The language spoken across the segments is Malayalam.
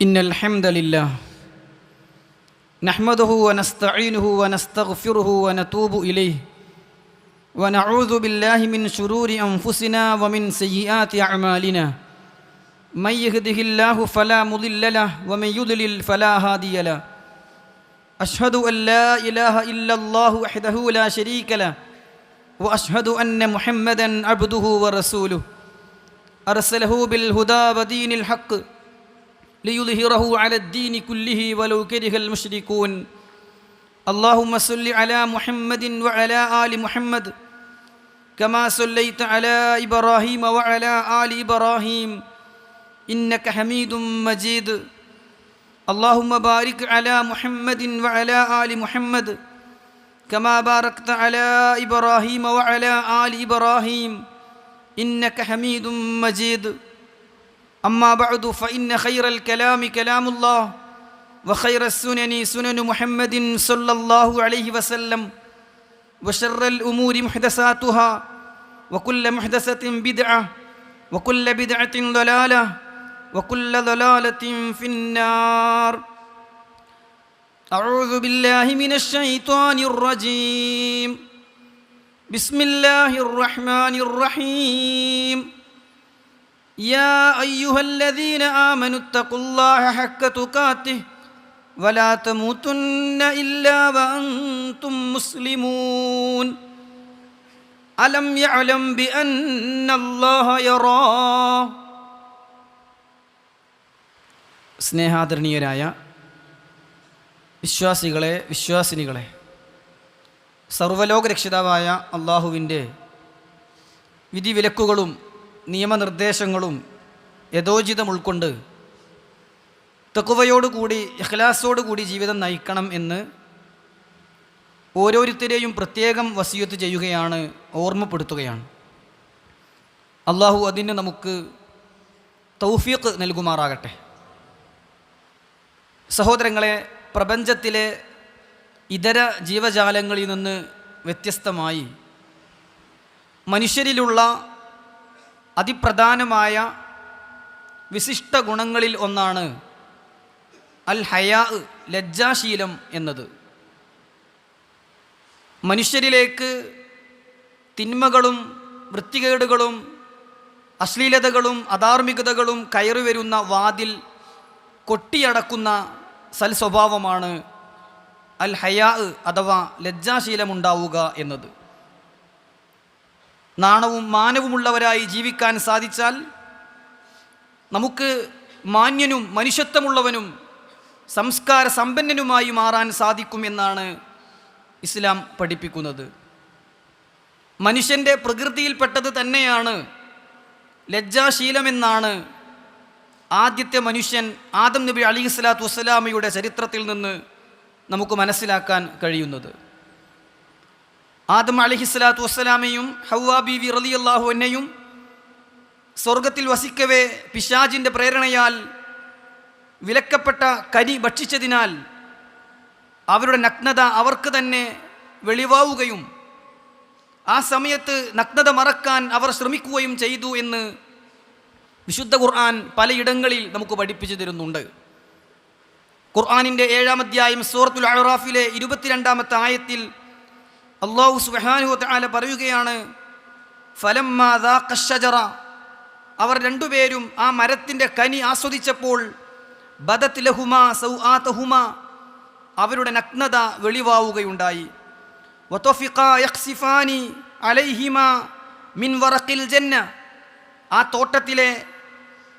إن الحمد لله نحمده ونستعينه ونستغفره ونتوب إليه ونعوذ بالله من شرور أنفسنا ومن سيئات أعمالنا من يهده الله فلا مضل له ومن يضلل فلا هادي له أشهد أن لا إله إلا الله وحده لا شريك له وأشهد أن محمدا عبده ورسوله أرسله بالهدى ودين الحق ليظهره على الدين كله ولو كره المشركون اللهم صل على محمد وعلى آل محمد كما صليت على إبراهيم وعلى آل إبراهيم إنك حميد مجيد اللهم بارك على محمد وعلى آل محمد كما باركت على إبراهيم وعلى آل إبراهيم إنك حميد مجيد أما بعد فإن خير الكلام كلام الله وخير السنن سنن محمد صلى الله عليه وسلم وشر الأمور محدثاتها وكل محدثة بدعة وكل بدعة ضلالة وكل ضلالة في النار أعوذ بالله من الشيطان الرجيم بسم الله الرحمن الرحيم يا أيها الذين آمنوا اتقوا الله حق تقاته ولا تموتن إلا وأنتم مسلمون ألم يعلم بأن الله يرى സ്നേഹാദരണീയരായ വിശ്വാസികളെ വിശ്വാസിനികളെ, സർവ്വലോകരക്ഷിതാവായ അള്ളാഹുവിൻ്റെ വിധിവിലക്കുകളും നിയമനിർദ്ദേശങ്ങളും യഥോചിതം ഉൾക്കൊണ്ട് തഖ്വയോടുകൂടി ഇഖ്ലാസോടുകൂടി ജീവിതം നയിക്കണം എന്ന് ഓരോരുത്തരെയും പ്രത്യേകം വസിയത്ത് ചെയ്യുകയാണ്, ഓർമ്മപ്പെടുത്തുകയാണ്. അള്ളാഹു അതിന് നമുക്ക് തൗഫീഖ് നൽകുമാറാകട്ടെ. സഹോദരങ്ങളെ, പ്രപഞ്ചത്തിലെ ഇതര ജീവജാലങ്ങളിൽ നിന്ന് വ്യത്യസ്തമായി മനുഷ്യരിലുള്ള അതിപ്രധാനമായ വിശിഷ്ട ഗുണങ്ങളിൽ ഒന്നാണ് അൽ ഹയാ, ലജ്ജാശീലം എന്നത്. മനുഷ്യരിലേക്ക് തിന്മകളും വൃത്തികേടുകളും അശ്ലീലതകളും അധാർമികതകളും കയറി വരുന്ന വാതിൽ കൊട്ടിയടക്കുന്ന സൽസ്വഭാവമാണ് അൽ ഹയാ അഥവാ ലജ്ജാശീലമുണ്ടാവുക എന്നത്. നാണവും മാനവുമുള്ളവരായി ജീവിക്കാൻ സാധിച്ചാൽ നമുക്ക് മാന്യനും മനുഷ്യത്വമുള്ളവനും സംസ്കാര സമ്പന്നനുമായി മാറാൻ സാധിക്കുമെന്നാണ് ഇസ്ലാം പഠിപ്പിക്കുന്നത്. മനുഷ്യൻ്റെ പ്രകൃതിയിൽപ്പെട്ടത് തന്നെയാണ് ലജ്ജാശീലമെന്നാണ് ആദ്യത്തെ മനുഷ്യൻ ആദം നബി അലൈഹിസ്സലാത്തു വസ്സലാമയുടെ ചരിത്രത്തിൽ നിന്ന് നമുക്ക് മനസ്സിലാക്കാൻ കഴിയുന്നത്. ആദം അലൈഹിസ്സലാത്തു വസ്സലാമയും ഹവ്വാ ബീവി റളിയല്ലാഹു അൻഹയും സ്വർഗത്തിൽ വസിക്കവേ പിശാചിൻ്റെ പ്രേരണയാൽ വിലക്കപ്പെട്ട കനി ഭക്ഷിച്ചതിനാൽ അവരുടെ നഗ്നത അവർക്ക് തന്നെ വെളിവാവുകയും ആ സമയത്ത് നഗ്നത മറക്കാൻ അവർ ശ്രമിക്കുകയും ചെയ്തു എന്ന് വിശുദ്ധ ഖുർആൻ പലയിടങ്ങളിൽ നമുക്ക് പഠിപ്പിച്ചു തരുന്നുണ്ട്. ഖുർആനിൻ്റെ 7-ാം അധ്യായം സൂറത്തുൽ അഅറാഫിലെ 22-ാമത്തെ ആയത്തിൽ അല്ലാഹു സുബ്ഹാനഹു വ തആല പറയുകയാണ്, ഫലമ്മാ ദാഖ അശ്ശജറ, അവർ രണ്ടുപേരും ആ മരത്തിൻ്റെ കനി ആസ്വദിച്ചപ്പോൾ ബദത് ലഹുമാ സൗആതഹുമാ, അവരുടെ നഗ്നത വെളിവാവുകയുണ്ടായി. വതഫിഖാ യഖ്സിഫാനി അലൈഹിമാ മിൻ വറഖിൽ ജന്ന, ആ തോട്ടത്തിലെ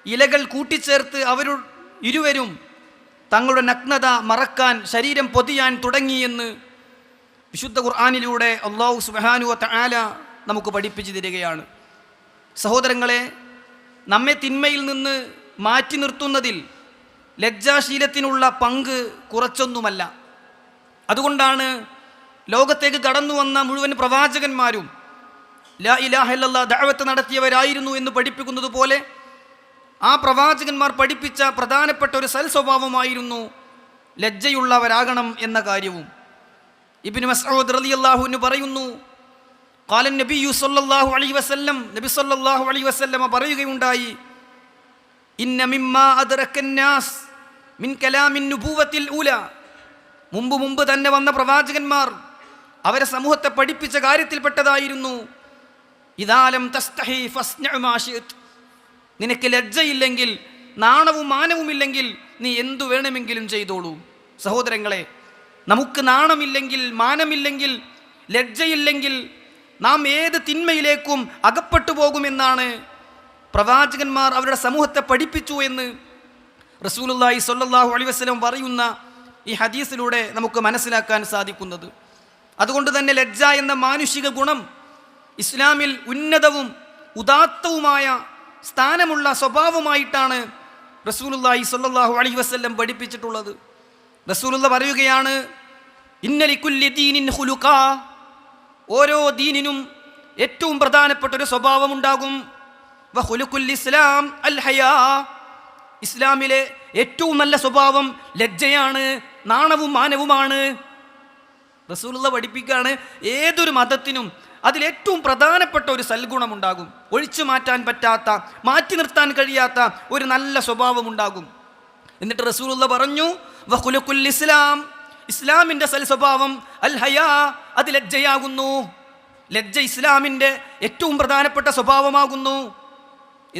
ഇലകൾ കൂട്ടിച്ചേർത്ത് ഇരുവരും തങ്ങളുടെ നഗ്നത മറക്കാൻ ശരീരം പൊതിയാൻ തുടങ്ങിയെന്ന് വിശുദ്ധ ഖുർആനിലൂടെ അല്ലാഹു സുബ്ഹാനഹു വ തആല നമുക്ക് പഠിപ്പിച്ചു തരികയാണ്. സഹോദരങ്ങളെ, നമ്മെ തിന്മയിൽ നിന്ന് മാറ്റി നിർത്തുന്നതിൽ ലജ്ജാശീലത്തിനുള്ള പങ്ക് കുറച്ചൊന്നുമല്ല. അതുകൊണ്ടാണ് ലോകത്തേക്ക് കടന്നു വന്ന മുഴുവൻ പ്രവാചകന്മാരും ലാ ഇലാഹ ഇല്ലല്ലാഹ് ദഅവത്ത് നടത്തിയവരായിരുന്നു എന്ന് പഠിപ്പിക്കുന്നത് പോലെ ആ പ്രവാചകന്മാർ പഠിപ്പിച്ച പ്രധാനപ്പെട്ട ഒരു സൽസ്വഭാവമായിരുന്നു ലജ്ജയുള്ളവരാകണം എന്ന കാര്യവും. ഇബ്നു മസ്ഊദ് റളിയല്ലാഹു അൻഹു പറയുന്നു, ഖാല നബിയ്യു സല്ലല്ലാഹു അലൈഹി വസല്ലം, നബി സല്ലല്ലാഹു അലൈഹി വസല്ലം പറയുകയുണ്ടായി, ഇന്ന മിമ്മാ അദ്റക്കന്നാസ് മിൻ കലാമിൻ നുബുവത്തിൽ ഊല, മുമ്പ് തന്നെ വന്ന പ്രവാചകന്മാർ അവരെ സമൂഹത്തെ പഠിപ്പിച്ച കാര്യത്തിൽപ്പെട്ടതായിരുന്നു ഇദാലം തസ്തഹി ഫസ്നഉ മാ ശിഅ്ത്, നിനക്ക് ലജ്ജയില്ലെങ്കിൽ നാണവും മാനവുമില്ലെങ്കിൽ നീ എന്തു വേണമെങ്കിലും ചെയ്തോളൂ. സഹോദരങ്ങളെ, നമുക്ക് നാണമില്ലെങ്കിൽ മാനമില്ലെങ്കിൽ ലജ്ജയില്ലെങ്കിൽ നാം ഏത് തിന്മയിലേക്കും അകപ്പെട്ടു പോകുമെന്നാണ് പ്രവാചകന്മാർ അവരുടെ സമൂഹത്തെ പഠിപ്പിച്ചു എന്ന് റസൂലുള്ളാഹി സ്വല്ലല്ലാഹു അലൈഹി വസല്ലം പറയുന്ന ഈ ഹദീസിലൂടെ നമുക്ക് മനസ്സിലാക്കാൻ സാധിക്കുന്നത്. അതുകൊണ്ട് തന്നെ ലജ്ജ എന്ന മാനുഷിക ഗുണം ഇസ്ലാമിൽ ഉന്നതവും ഉദാത്തവുമായ സ്ഥാനമുള്ള സ്വഭാവമായിട്ടാണ് റസൂലുള്ളാഹി സ്വല്ലല്ലാഹു അലൈഹി വസല്ലം പഠിപ്പിച്ചിട്ടുള്ളത്. റസൂലുള്ള പറയുകയാണ്, ഇന്ന ലികുല്ലി ദീനിൻ ഖുലുഖാ, ഓരോ ദീനിനും ഏറ്റവും പ്രധാനപ്പെട്ട ഒരു സ്വഭാവമുണ്ടാകും. വ ഖുലുഖുൽ ഇസ്ലാം അൽ ഹയാ, ഇസ്ലാമിലെ ഏറ്റവും നല്ല സ്വഭാവം ലജ്ജയാണ്, നാണവും മാനവുമാണ്. റസൂലുള്ള പഠിപ്പിക്കുകയാണ്, ഏതൊരു മതത്തിനും അതിലേറ്റവും പ്രധാനപ്പെട്ട ഒരു സൽഗുണമുണ്ടാകും, ഒഴിച്ചു മാറ്റാൻ പറ്റാത്ത, മാറ്റി നിർത്താൻ കഴിയാത്ത ഒരു നല്ല സ്വഭാവമുണ്ടാകും. എന്നിട്ട് റസൂലുള്ള പറഞ്ഞു, വഖുലുഖുൽ ഇസ്ലാം, ഇസ്ലാമിൻ്റെ സൽ സ്വഭാവം അൽ ഹയാ, അത് ലജ്ജയാകുന്നു. ലജ്ജ ഇസ്ലാമിൻ്റെ ഏറ്റവും പ്രധാനപ്പെട്ട സ്വഭാവമാകുന്നു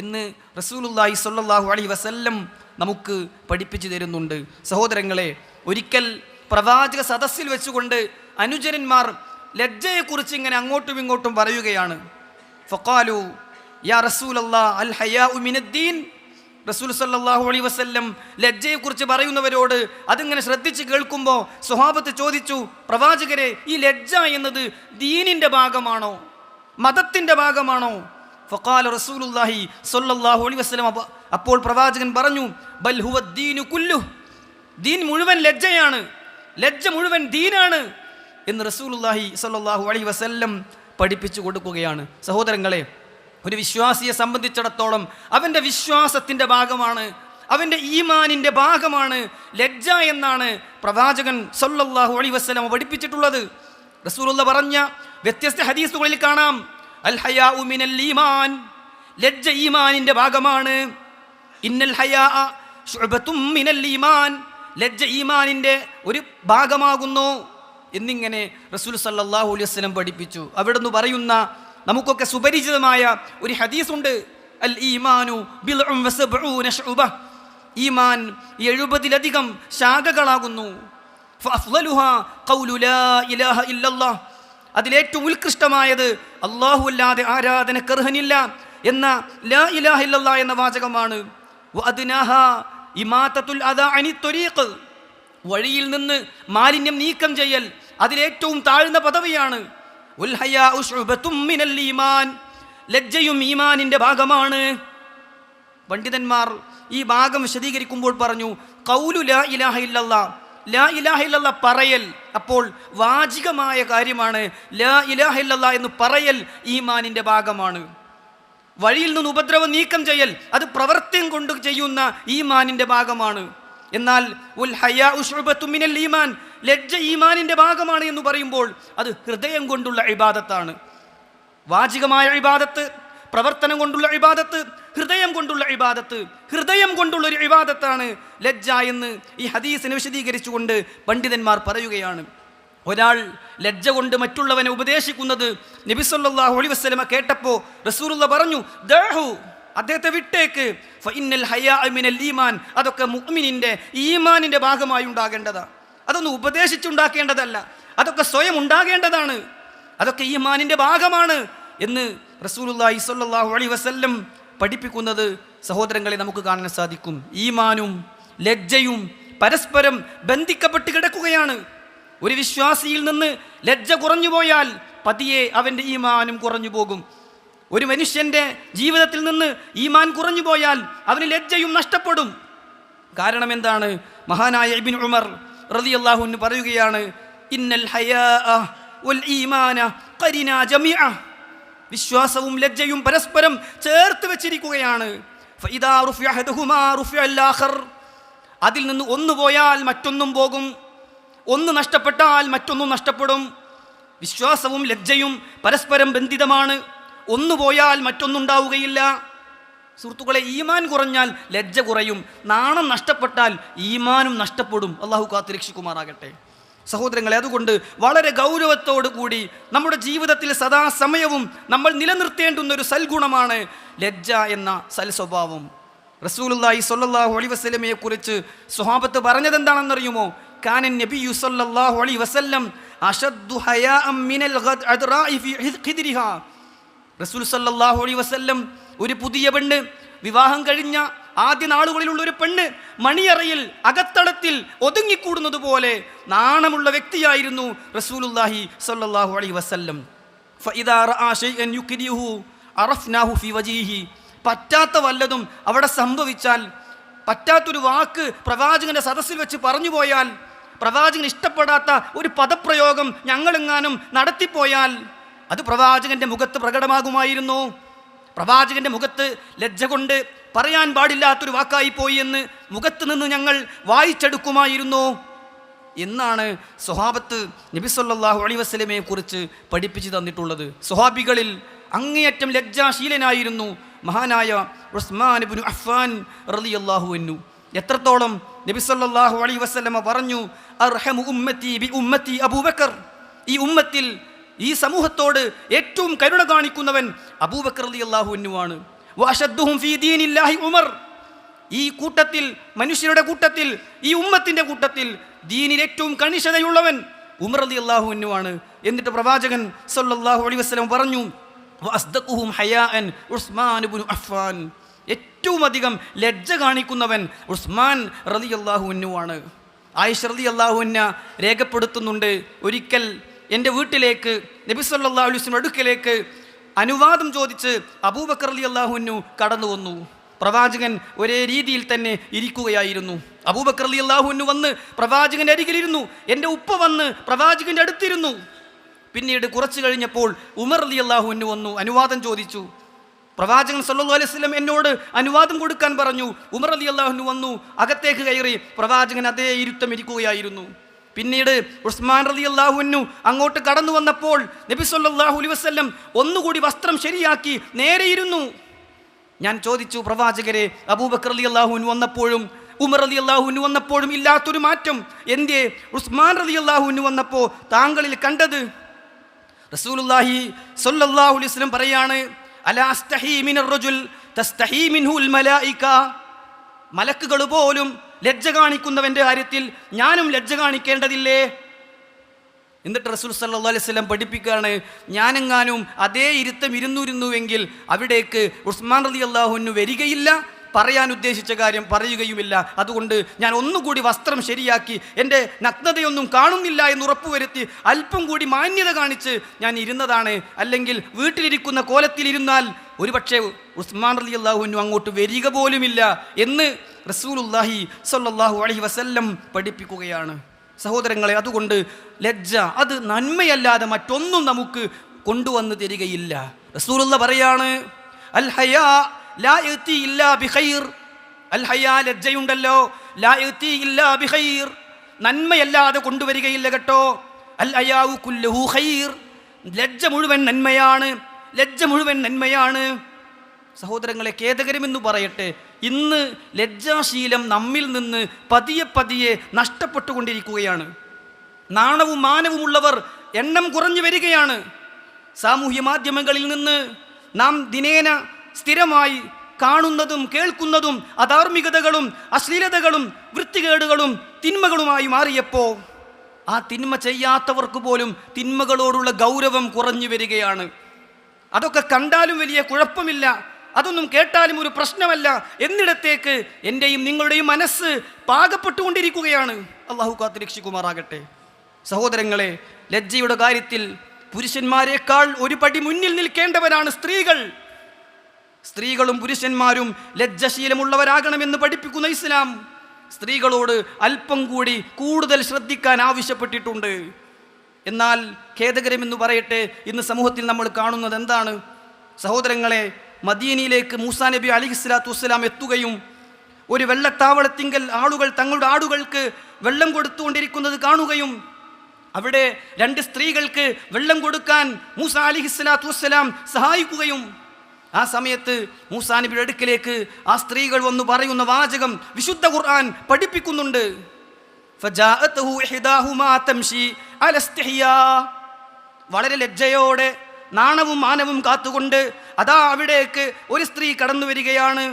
എന്ന് റസൂലുള്ളാഹി സ്വല്ലല്ലാഹു അലൈഹി വസല്ലം നമുക്ക് പഠിപ്പിച്ചു തരുന്നുണ്ട്. സഹോദരങ്ങളെ, ഒരിക്കൽ പ്രവാചക സദസ്സിൽ വെച്ചുകൊണ്ട് അനുചരന്മാർ ലജ്ജയെക്കുറിച്ച് ഇങ്ങനെ അങ്ങോട്ടും ഇങ്ങോട്ടും പറയുകയാണ്. ഫഖാലു യാ റസൂലല്ലാഹ് അൽ ഹയാഉ മിനദ്ദീൻ, റസൂൽ സല്ലല്ലാഹു അലൈഹി വസല്ലം ലജ്ജയെക്കുറിച്ച് പറയുന്നവരോട് അതിങ്ങനെ ശ്രദ്ധിച്ച് കേൾക്കുമ്പോൾ സ്വഹാബത്ത് ചോദിച്ചു, പ്രവാചകരെ, ഈ ലജ്ജ എന്നത് ദീനിൻ്റെ ഭാഗമാണോ, മതത്തിൻ്റെ ഭാഗമാണോ? ഫഖാല റസൂലുള്ളാഹി സ്വല്ലല്ലാഹു അലൈഹി വസല്ലം, അപ്പോൾ പ്രവാചകൻ പറഞ്ഞു, ബൽ ഹുവ ദീനു കുല്ലു, ദീൻ മുഴുവൻ ലജ്ജയാണ്, ലജ്ജ മുഴുവൻ ദീനാണ് എന്ന് റസൂലുള്ളാഹി സ്വല്ലല്ലാഹു അലൈഹി വസല്ലം പഠിപ്പിച്ചു കൊടുക്കുകയാണ്. സഹോദരങ്ങളെ, ഒരു വിശ്വാസിയെ സംബന്ധിച്ചിടത്തോളം അവൻ്റെ വിശ്വാസത്തിൻ്റെ ഭാഗമാണ്, അവൻ്റെ ഈമാനിൻ്റെ ഭാഗമാണ് ലജ്ജ എന്നാണ് പ്രവാചകൻ സ്വല്ലല്ലാഹു അലൈഹി വസല്ലം പഠിപ്പിച്ചിട്ടുള്ളത്. റസൂലുള്ള പറഞ്ഞ വ്യത്യസ്ത ഹദീസുകളിൽ കാണാം, അൽ ഹയാഉ മിനൽ ഈമാൻ, ലജ്ജ ഈമാനിൻ്റെ ഭാഗമാണ്. ഇന്നൽ ഹയാഅ ശുഅബത്തും മിനൽ ഈമാൻ, ലജ്ജ ഈമാനിൻ്റെ ഒരു ഭാഗമാകുന്നു എന്നിങ്ങനെ റസൂൽ സല്ലല്ലാഹു അലൈഹി വസല്ലം പഠിപ്പിച്ചു. അവിടുന്ന് പറയുന്ന നമുക്കൊക്കെ സുപരിചിതമായ ഒരു ഹദീസുണ്ട്, അൽ ഈമാനു ബിൽഉം വസബ്ഊന ശുഅബ, ഈമാൻ 70-ലധികം ശാഖകളാകുന്നു. ഫഅഫ്ളലുഹാ ഖൗലു ലാ ഇലാഹ ഇല്ലല്ലാഹ്, അതിലേറ്റവും ഉത്കൃഷ്ടമായത് അല്ലാഹു അല്ലാതെ ആരാധനക്ക് അർഹനില്ല എന്ന ലാ ഇലാഹ ഇല്ലല്ലാഹ് എന്ന വാചകമാണ്. വഅദ്നാഹാ ഇമാതത്തുൽ അദാ അനി ത്വരീഖ്, വഴിയിൽ നിന്ന് മാലിന്യം നീക്കം ചെയ്യൽ അതിലേറ്റവും താഴ്ന്ന പദവിയാണ്. ഉൽ ഹയാഉ ശുഅബത്തും മിനൽ ഈമാൻ, ലജ്ജയും ഈമാനിൻ്റെ ഭാഗമാണ്. പണ്ഡിതന്മാർ ഈ ഭാഗം വിശദീകരിക്കുമ്പോൾ പറഞ്ഞു, ഖൗലു ലാ ഇലാഹ ഇല്ലല്ലാഹ്, ലാ ഇലാഹ ഇല്ലല്ലാഹ് പറയൽ അപ്പോൾ വാചികമായ കാര്യമാണ്. ലാ ഇലാഹ ഇല്ലല്ലാഹ് എന്ന് പറയൽ ഈമാനിൻ്റെ ഭാഗമാണ്. വഴിയിൽ നിന്ന് ഉപദ്രവം നീക്കം ചെയ്യൽ അത് പ്രവർത്തനം കൊണ്ട് ചെയ്യുന്ന ഈമാനിൻ്റെ ഭാഗമാണ്. എന്നാൽ ഉൽ ഹയാഉ ശുഅബത്തും മിനൽ ഈമാൻ, ലജ്ജ ഈമാനിൻ്റെ ഭാഗമാണ് എന്ന് പറയുമ്പോൾ അത് ഹൃദയം കൊണ്ടുള്ള ഇബാദത്താണ്. വാചികമായ ഇബാദത്ത്, പ്രവർത്തനം കൊണ്ടുള്ള ഇബാദത്ത്, ഹൃദയം കൊണ്ടുള്ള ഇബാദത്ത്, ഹൃദയം കൊണ്ടുള്ളൊരു ഇബാദത്താണ് ലജ്ജ എന്ന് ഈ ഹദീസിനെ വിശദീകരിച്ചുകൊണ്ട് പണ്ഡിതന്മാർ പറയുകയാണ്. ഒരാൾ ലജ്ജ കൊണ്ട് മറ്റുള്ളവനെ ഉപദേശിക്കുന്നത് നബി സല്ലല്ലാഹു അലൈഹി വസല്ലം കേട്ടപ്പോൾ റസൂലുള്ള പറഞ്ഞു, ദഅഹു, അദ്ദേഹത്തെ വിട്ടേക്ക്, ഫഇന്നൽ ഹയാഅ മിനൽ ഈമാൻ, അതൊക്കെ മുഅ്മിനിൻ്റെ ഈമാനിൻ്റെ ഭാഗമായി ഉണ്ടാകേണ്ടതാണ്. അതൊന്നും ഉപദേശിച്ചുണ്ടാക്കേണ്ടതല്ല, അതൊക്കെ സ്വയം ഉണ്ടാകേണ്ടതാണ്, അതൊക്കെ ഈമാനിൻ്റെ ഭാഗമാണ് എന്ന് റസൂലുള്ളാഹി സ്വല്ലല്ലാഹു അലൈഹി വസല്ലം പഠിപ്പിക്കുന്നത് സഹോദരങ്ങളെ നമുക്ക് കാണാൻ സാധിക്കും. ഈമാനും ലജ്ജയും പരസ്പരം ബന്ധിക്കപ്പെട്ട് കിടക്കുകയാണ്. ഒരു വിശ്വാസിയിൽ നിന്ന് ലജ്ജ കുറഞ്ഞു പോയാൽ പതിയെ അവൻ്റെ ഈമാനും കുറഞ്ഞു പോകും. ഒരു മനുഷ്യൻ്റെ ജീവിതത്തിൽ നിന്ന് ഈമാൻ കുറഞ്ഞു പോയാൽ അവന് ലജ്ജയും നഷ്ടപ്പെടും. കാരണം എന്താണ്? മഹാനായ ഇബ്നു ഉമർ റളിയല്ലാഹു അൻഹു പറയുകയാണ്, ഇന്നൽ ഹയാഅ വൽ ഈമാന ഖരിനാ ജമീഅ, വിശ്വാസവും ലജ്ജയും പരസ്പരം ചേർത്ത് വെച്ചിരിക്കുകയാണ്. ഫഇദാ റുഫിഅ അഹദുഹുമാ റുഫിഅ അൽ-ആഖർ, അതിൽ നിന്ന് ഒന്ന് പോയാൽ മറ്റൊന്നും പോകും, ഒന്ന് നഷ്ടപ്പെട്ടാൽ മറ്റൊന്നും നഷ്ടപ്പെടും. വിശ്വാസവും ലജ്ജയും പരസ്പരം ബന്ധിതമാണ്. ഒന്ന് പോയാൽ മറ്റൊന്നുണ്ടാവുകയില്ല. സുഹൃത്തുക്കളെ, ഈമാൻ കുറഞ്ഞാൽ ലജ്ജ കുറയും, നാണം നഷ്ടപ്പെട്ടാൽ ഈമാനും നഷ്ടപ്പെടും. അള്ളാഹു കാത്തുരക്ഷിക്കുമാറാകട്ടെ. സഹോദരങ്ങളെ, അതുകൊണ്ട് വളരെ ഗൗരവത്തോടു കൂടി നമ്മുടെ ജീവിതത്തിൽ സദാസമയവും നമ്മൾ നിലനിർത്തേണ്ടുന്ന ഒരു സൽഗുണമാണ് ലജ്ജ എന്ന സൽ സ്വഭാവം. റസൂലുള്ളാഹി സ്വല്ലല്ലാഹു അലൈഹി വസല്ലമയെ കുറിച്ച് സ്വഹാബത്ത് പറഞ്ഞത് എന്താണെന്നറിയുമോ? കാനൻ നബിയ്യു സ്വല്ലല്ലാഹു അലൈഹി വസല്ലം അശദ്ദു ഹയാഅൻ മിനൽ അദ്റാഇ ഫീ ഖിദ്രിഹാ. റസൂൽ സ്വല്ലല്ലാഹു അലൈഹി വസല്ലം ഒരു പുതിയ പെണ്ണ്, വിവാഹം കഴിഞ്ഞ ആദ്യ നാളുകളിലുള്ള ഒരു പെണ്ണ് മണിയറയിൽ അകത്തളത്തിൽ ഒതുങ്ങിക്കൂടുന്നത് പോലെ നാണമുള്ള വ്യക്തിയായിരുന്നു റസൂലുള്ളാഹി സ്വല്ലല്ലാഹു അലൈഹി വസല്ലം. ഫഇദാ റആ ശൈഅൻ യുക്രിഹു അറഫ്നാഹു ഫീ വജീഹി. പറ്റാത്ത വല്ലതും അവിടെ സംഭവിച്ചാൽ, പറ്റാത്തൊരു വാക്ക് പ്രവാചകന്റെ സദസ്സിൽ വെച്ച് പറഞ്ഞു പോയാൽ, പ്രവാചകൻ ഇഷ്ടപ്പെടാത്ത ഒരു പദപ്രയോഗം ഞങ്ങളെങ്ങാനും നടത്തിപ്പോയാൽ അത് പ്രവാചകന്റെ മുഖത്ത് പ്രകടമാകുമായിരുന്നു. പ്രവാചകന്റെ മുഖത്ത് ലജ്ജ കൊണ്ട് പറയാൻ പാടില്ലാത്തൊരു വാക്കായി പോയി എന്ന് മുഖത്ത് നിന്ന് ഞങ്ങൾ വായിച്ചെടുക്കുമായിരുന്നു എന്നാണ് സ്വഹാബത്ത് നബി സല്ലല്ലാഹു അലൈഹി വസല്ലമയെ കുറിച്ച് പഠിപ്പിച്ചു തന്നിട്ടുള്ളത്. സ്വഹാബികളിൽ അങ്ങേയറ്റം ലജ്ജാശീലനായിരുന്നു മഹാനായ ഉസ്മാൻ ഇബ്നു അഫ്ഫാൻ റളിയല്ലാഹു അൻഹു. എത്രത്തോളം നബി സല്ലല്ലാഹു അലൈഹി വസല്ലമ പറഞ്ഞു, അർഹമു ഉമ്മത്തി ബി ഉമ്മത്തി അബൂബക്കർ. ഈ ഉമ്മത്തിൽ, ഈ സമൂഹത്തോട് ഏറ്റവും കരുണ കാണിക്കുന്നവൻ അബൂബക്കർ റളിയല്ലാഹു അൻഹു ആണ്. വഅശദ്ദുഹും ഫീ ദീനില്ലാഹി ഉമർ. ഈ കൂട്ടത്തിൽ, മനുഷ്യരുടെ കൂട്ടത്തിൽ, ഈ ഉമ്മത്തിന്റെ കൂട്ടത്തിൽ ദീനിൽ ഏറ്റവും കണിശതയുള്ളവൻ ഉമർ റളിയല്ലാഹു അൻഹു ആണ്. എന്നിട്ട് പ്രവാചകൻ സല്ലല്ലാഹു അലൈഹി വസല്ലം പറഞ്ഞു, വഅസ്ദഖുഹും ഹയാഅൻ ഉസ്മാൻ ഇബ്നു അഫ്ഫാൻ. ഏറ്റവും അധികം ലജ്ജ കാണിക്കുന്നവൻ ഉസ്മാൻ റളിയല്ലാഹു അൻഹു ആണ്. ആയിഷ റളിയല്ലാഹു അൻഹ രേഖപ്പെടുത്തുന്നുണ്ട്, ഒരിക്കൽ എൻ്റെ വീട്ടിലേക്ക് നബി സല്ലല്ലാഹു അലൈഹി വസല്ലം അടുക്കലേക്ക് അനുവാദം ചോദിച്ച് അബൂബക്കർ റളിയല്ലാഹു അൻഹു കടന്നു വന്നു. പ്രവാചകൻ ഒരേ രീതിയിൽ തന്നെ ഇരിക്കുകയായിരുന്നു. അബൂബക്കർ റളിയല്ലാഹു അൻഹു വന്ന് പ്രവാചകൻ്റെ അരികിലിരുന്നു. എൻ്റെ ഉപ്പ വന്ന് പ്രവാചകൻ്റെ അടുത്തിരുന്നു. പിന്നീട് കുറച്ച് കഴിഞ്ഞപ്പോൾ ഉമർ റളിയല്ലാഹു അൻഹു വന്നു, അനുവാദം ചോദിച്ചു. പ്രവാചകൻ സല്ലല്ലാഹു അലൈഹി വസല്ലം എന്നോട് അനുവാദം കൊടുക്കാൻ പറഞ്ഞു. ഉമർ റളിയല്ലാഹു അൻഹു വന്നു, അകത്തേക്ക് കയറി. പ്രവാചകൻ അതേ ഇരുത്തം ഇരിക്കുകയായിരുന്നു. പിന്നീട് ഉസ്മാൻ റളിയല്ലാഹു അൻഹു അങ്ങോട്ട് കടന്നു വന്നപ്പോൾ നബി സല്ലല്ലാഹു അലൈഹി വസല്ലം ഒന്നുകൂടി വസ്ത്രം ശരിയാക്കി നേരെ ഇരുന്നു. ഞാൻ ചോദിച്ചു, പ്രവാചകരെ, അബൂബക്കർ റളിയല്ലാഹു അൻഹു വന്നപ്പോഴും ഉമർ റളിയല്ലാഹു അൻഹു വന്നപ്പോഴും ഇല്ലാത്തൊരു മാറ്റം എന്തേ ഉസ്മാൻ റളിയല്ലാഹു അൻഹു വന്നപ്പോൾ താങ്കളിൽ കണ്ടത്? റസൂലുള്ളാഹി സ്വല്ലല്ലാഹു അലൈഹി വസല്ലം പറയാണ്, അലാ അസ്തഹീ മിനർ റജുൽ തസ്തഹീ മിൻഹുൽ മലായിക. മലക്കുകൾ പോലും ലജ്ജ കാണിക്കുന്നവൻ്റെ കാര്യത്തിൽ ഞാനും ലജ്ജ കാണിക്കേണ്ടതില്ലേ? എന്നിട്ട് റസൂൽ സല്ലല്ലാഹു അലൈഹി വസല്ലം പഠിപ്പിക്കുകയാണ്, ഞാനെങ്ങാനും അതേ ഇരുത്തം ഇരുന്നുവെങ്കിൽ അവിടേക്ക് ഉസ്മാൻ റളിയല്ലാഹു അൻഹു വരികയില്ല, പറയാൻ ഉദ്ദേശിച്ച കാര്യം പറയുകയുമില്ല. അതുകൊണ്ട് ഞാൻ ഒന്നുകൂടി വസ്ത്രം ശരിയാക്കി എൻ്റെ നഗ്നതയൊന്നും കാണുന്നില്ല എന്ന് ഉറപ്പുവരുത്തി അല്പം കൂടി മാന്യത കാണിച്ച് ഞാൻ ഇരുന്നതാണ്. അല്ലെങ്കിൽ വീട്ടിലിരിക്കുന്ന കോലത്തിലിരുന്നാൽ ഒരുപക്ഷെ ഉസ്മാൻ റളിയല്ലാഹു അൻഹു അങ്ങോട്ട് വരിക പോലുമില്ല എന്ന് റസൂലുള്ളാഹി സ്വല്ലല്ലാഹു അലൈഹി വസല്ലം പഠിപ്പിക്കുകയാണ്. സഹോദരങ്ങളെ, അതുകൊണ്ട് ലജ്ജ അത് നന്മയല്ലാതെ മറ്റൊന്നും നമുക്ക് കൊണ്ടുവന്ന് തരികയില്ല. റസൂലുള്ളാഹി പറയാണ്, അൽ ഹയാ ലാ യഅതി ഇല്ലാ ബിഖൈർ. അൽ ഹയാ, ലജ്ജയുണ്ടല്ലോ, ലാ യഅതി ഇല്ലാ ബിഖൈർ, നന്മയല്ലാതെ കൊണ്ടുവരികയില്ല കേട്ടോ. അൽ ഹയാഉ കുല്ലുഹു ഖൈർ. ലജ്ജ മുഴുവൻ നന്മയാണ്, ലജ്ജ മുഴുവൻ നന്മയാണ്. സഹോദരങ്ങളെ, ഖേദകരമെന്ന് പറയട്ടെ, ഇന്ന് ലജ്ജാശീലം നമ്മിൽ നിന്ന് പതിയെ പതിയെ നഷ്ടപ്പെട്ടുകൊണ്ടിരിക്കുകയാണ്. നാണവും മാനവുമുള്ളവർ എണ്ണം കുറഞ്ഞു വരികയാണ്. സാമൂഹ്യ മാധ്യമങ്ങളിൽ നിന്ന് നാം ദിനേന സ്ഥിരമായി കാണുന്നതും കേൾക്കുന്നതും അധാർമികതകളും അശ്ലീലതകളും വൃത്തികേടുകളും തിന്മകളുമായി മാറിയപ്പോൾ ആ തിന്മ ചെയ്യാത്തവർക്ക് പോലും തിന്മകളോടുള്ള ഗൗരവം കുറഞ്ഞു വരികയാണ്. അതൊക്കെ കണ്ടാലും വലിയ കുഴപ്പമില്ല, അതൊന്നും കേട്ടാലും ഒരു പ്രശ്നമല്ല എന്നിടത്തേക്ക് എൻ്റെയും നിങ്ങളുടെയും മനസ്സ് പാകപ്പെട്ടുകൊണ്ടിരിക്കുകയാണ്. അള്ളാഹു കാത്ത് രക്ഷിക്കുമാറാകട്ടെ. സഹോദരങ്ങളെ, ലജ്ജയുടെ കാര്യത്തിൽ പുരുഷന്മാരെക്കാൾ ഒരു പടി മുന്നിൽ നിൽക്കേണ്ടവരാണ് സ്ത്രീകൾ. സ്ത്രീകളും പുരുഷന്മാരും ലജ്ജശീലമുള്ളവരാകണമെന്ന് പഠിപ്പിക്കുന്ന ഇസ്ലാം സ്ത്രീകളോട് അല്പം കൂടി കൂടുതൽ ശ്രദ്ധിക്കാൻ ആവശ്യപ്പെട്ടിട്ടുണ്ട്. എന്നാൽ ഖേദകരമെന്ന് പറയട്ടെ, ഇന്ന് സമൂഹത്തിൽ നമ്മൾ കാണുന്നത് എന്താണ്? സഹോദരങ്ങളെ, മദീനയിലേക്ക് മൂസാ നബി അലൈഹിസ്സലാത്തു വസ്സലാം എത്തുകയും ഒരു വെള്ളത്താവളത്തിങ്കൽ ആളുകൾ തങ്ങളുടെ ആടുകൾക്ക് വെള്ളം കൊടുത്തുകൊണ്ടിരിക്കുന്നത് കാണുകയും അവിടെ രണ്ട് സ്ത്രീകൾക്ക് വെള്ളം കൊടുക്കാൻ മൂസാ അലൈഹിസ്സലാത്തു വസ്സലാം സഹായിക്കുകയും ആ സമയത്ത് മൂസാ നബിയുടെ അടുക്കലേക്ക് ആ സ്ത്രീകൾ വന്നു പറയുന്ന വാചകം വിശുദ്ധ ഖുർആൻ പഠിപ്പിക്കുന്നുണ്ട്. ഫജാഅത്ഹു ഇഹ്ദാഹുമാ തംശി അല ഇസ്തിഹ്യാ, വളരെ ലജ്ജയോടെ നാണവും മാനവും കാത്തുകൊണ്ട് അതാ അവിടേക്ക് ഒരു സ്ത്രീ കടന്നു വരികയാണ്.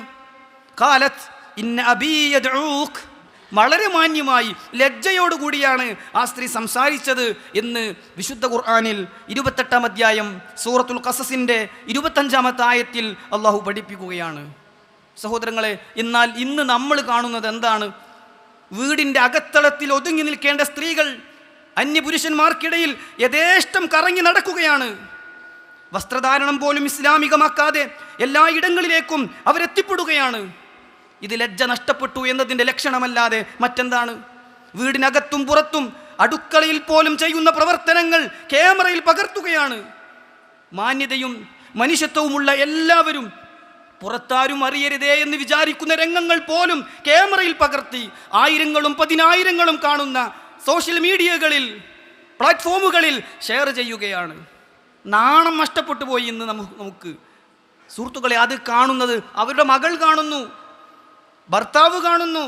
ഖാലത്ത് ഇന്ന അബീ യദ്ഊക്, വളരെ മാന്യമായി ലജ്ജയോടുകൂടിയാണ് ആ സ്ത്രീ സംസാരിച്ചത് എന്ന് വിശുദ്ധ ഖുർആനിൽ 28-ാം അധ്യായം സൂറത്തുൽ ഖസസിൻ്റെ 25-ാമത്തെ ആയത്തിൽ അള്ളാഹു പഠിപ്പിക്കുകയാണ്. സഹോദരങ്ങളെ, എന്നാൽ ഇന്ന് നമ്മൾ കാണുന്നത് എന്താണ്? വീടിൻ്റെ അകത്തളത്തിൽ ഒതുങ്ങി നിൽക്കേണ്ട സ്ത്രീകൾ അന്യപുരുഷന്മാർക്കിടയിൽ യഥേഷ്ടം കറങ്ങി നടക്കുകയാണ്. വസ്ത്രധാരണം പോലും ഇസ്ലാമികമാക്കാതെ എല്ലാ ഇടങ്ങളിലേക്കും അവരെത്തിപ്പെടുകയാണ്. ഇത് ലജ്ജ നഷ്ടപ്പെട്ടു എന്നതിൻ്റെ ലക്ഷണമല്ലാതെ മറ്റെന്താണ്? വീടിനകത്തും പുറത്തും അടുക്കളയിൽ പോലും ചെയ്യുന്ന പ്രവർത്തനങ്ങൾ ക്യാമറയിൽ പകർത്തുകയാണ്. മാന്യതയും മനുഷ്യത്വവുമുള്ള എല്ലാവരും പുറത്താരും അറിയരുതേ എന്ന് വിചാരിക്കുന്ന രംഗങ്ങൾ പോലും ക്യാമറയിൽ പകർത്തി ആയിരങ്ങളും പതിനായിരങ്ങളും കാണുന്ന സോഷ്യൽ മീഡിയകളിൽ, പ്ലാറ്റ്ഫോമുകളിൽ ഷെയർ ചെയ്യുകയാണ്. നാണം നഷ്ടപ്പെട്ടു പോയി ഇന്ന് നമുക്ക് സുഹൃത്തുക്കളെ. അത് കാണുന്നത് അവരുടെ മകൾ കാണുന്നു, ഭർത്താവ് കാണുന്നു,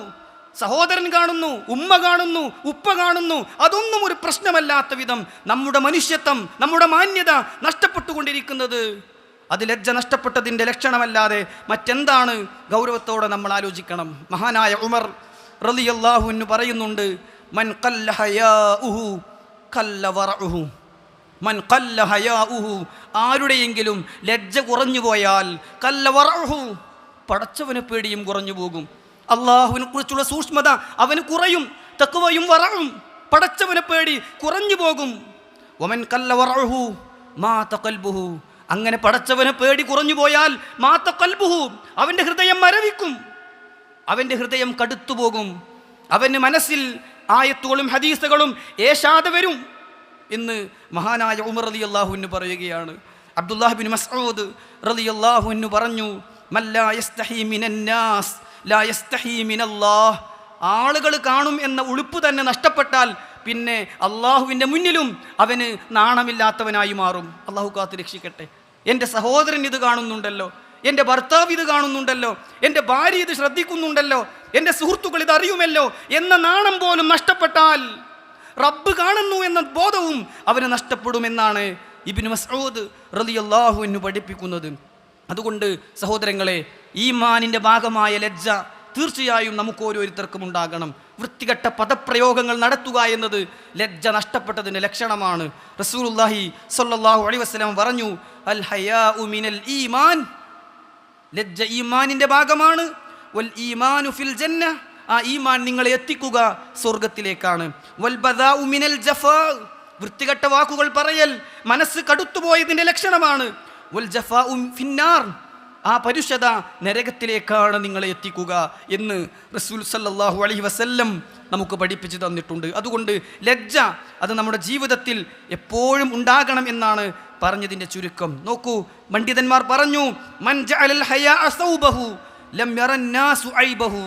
സഹോദരൻ കാണുന്നു, ഉമ്മ കാണുന്നു, ഉപ്പ കാണുന്നു. അതൊന്നും ഒരു പ്രശ്നമല്ലാത്ത വിധം നമ്മുടെ മനുഷ്യത്വം, നമ്മുടെ മാന്യത നഷ്ടപ്പെട്ടുകൊണ്ടിരിക്കുന്നത് അത് ലജ്ജ നഷ്ടപ്പെട്ടതിൻ്റെ ലക്ഷണമല്ലാതെ മറ്റെന്താണ്? ഗൗരവത്തോടെ നമ്മൾ ആലോചിക്കണം. മഹാനായ ഉമർ റളിയല്ലാഹു അൻഹു പറയുന്നുണ്ട്, മൻ ഖല്ല ഹയാഉഹു ഖല്ല വറഉഹു. മൻ ഖല്ല ഹയാഉഹു, ആരുടെയെങ്കിലും ലജ്ജ കുറഞ്ഞു പോയാൽ ഖല്ല വറഉഹു, പടച്ചവനെ പേടിയും കുറഞ്ഞു പോകും. അള്ളാഹുവിനെ കുറിച്ചുള്ള സൂക്ഷ്മത അവന് കുറയും. തഖ്വയും വറഉം, പടച്ചവനെ പേടി കുറഞ്ഞു പോകും. വമൻ ഖല്ല വറഉഹു മാത ഖൽബുഹു, അങ്ങനെ പടച്ചവനെ പേടി കുറഞ്ഞു പോയാൽ മാത ഖൽബുഹു, അവൻ്റെ ഹൃദയം മരവിക്കും, അവൻ്റെ ഹൃദയം കടുത്തുപോകും, അവന് മനസ്സിൽ ആയത്തുകളും ഹദീസുകളും ഏഷാതെ വരും എന്ന് മഹാനായ ഉമർ റളിയല്ലാഹു അൻഹു പറയുകയാണ്. അബ്ദുല്ലാഹ് ബിൻ മസ്ഊദ് റളിയല്ലാഹു അൻഹു പറഞ്ഞു, മല്ലാ യസ്തഹി മിനന്നാസ് ലാ യസ്തഹി മിനല്ലാഹ്. ആളുകൾ കാണും എന്ന ഉളുപ്പ് തന്നെ നഷ്ടപ്പെട്ടാൽ പിന്നെ അള്ളാഹുവിൻ്റെ മുന്നിലും അവന് നാണമില്ലാത്തവനായി മാറും. അള്ളാഹു കാത്ത് രക്ഷിക്കട്ടെ. എൻ്റെ സഹോദരൻ ഇത് കാണുന്നുണ്ടല്ലോ, എൻ്റെ ഭർത്താവ് ഇത് കാണുന്നുണ്ടല്ലോ, എൻ്റെ ഭാര്യ ഇത് ശ്രദ്ധിക്കുന്നുണ്ടല്ലോ, എൻ്റെ സുഹൃത്തുക്കൾ ഇത് അറിയുമല്ലോ എന്ന നാണം പോലും നഷ്ടപ്പെട്ടാൽ റബ്ബ് കാണുന്നു എന്ന ബോധവും അവന് നഷ്ടപ്പെടുമെന്നാണ് ഇബ്നു മസ്ഊദ് റളിയല്ലാഹു അൻഹു പഠിപ്പിക്കുന്നത്. അതുകൊണ്ട് സഹോദരങ്ങളെ, ഈമാനിൻ്റെ ഭാഗമായ ലജ്ജ തീർച്ചയായും നമുക്ക് ഓരോരുത്തർക്കും ഉണ്ടാകണം. വൃത്തികെട്ട പദപ്രയോഗങ്ങൾ നടത്തുക എന്നത് ലജ്ജ നഷ്ടപ്പെട്ടതിൻ്റെ ലക്ഷണമാണ്. റസൂലുള്ളാഹി സ്വല്ലല്ലാഹു അലൈഹി വസല്ലം പറഞ്ഞു, അൽ ഹയാഉ മിനൽ ഈമാൻ, ലജ്ജ ഈമാനിൻ്റെ ഭാഗമാണ്. വൽ ഈമാനു ഫിൽ ജന്ന, ആ ഈമാൻ നിങ്ങളെ എത്തിക്കുക സ്വർഗത്തിലേക്കാണ്. വൽ ബദാഉ മിനൽ ജഫാ, വൃത്തികെട്ട വാക്കുകൾ പറയൽ മനസ്സ് കടുത്തുപോയതിൻ്റെ ലക്ഷണമാണ്. വൽ ജഫാഉ ഫിന്നാർ, ആ പരുഷത നരകത്തിലേക്കാണ് നിങ്ങളെ എത്തിക്കുക എന്ന് റസൂൽ സല്ലല്ലാഹു അലൈഹി വസല്ലം നമുക്ക് പഠിപ്പിച്ചു തന്നിട്ടുണ്ട്. അതുകൊണ്ട് ലജ്ജ അത് നമ്മുടെ ജീവിതത്തിൽ എപ്പോഴും ഉണ്ടാകണം എന്നാണ് പറഞ്ഞതിൻ്റെ ചുരുക്കം. നോക്കൂ, പണ്ഡിതന്മാർ പറഞ്ഞു, മൻ ജഅലൽ ഹയാഅ സൗബഹു ലം യറന്നാസു ഐബഹു.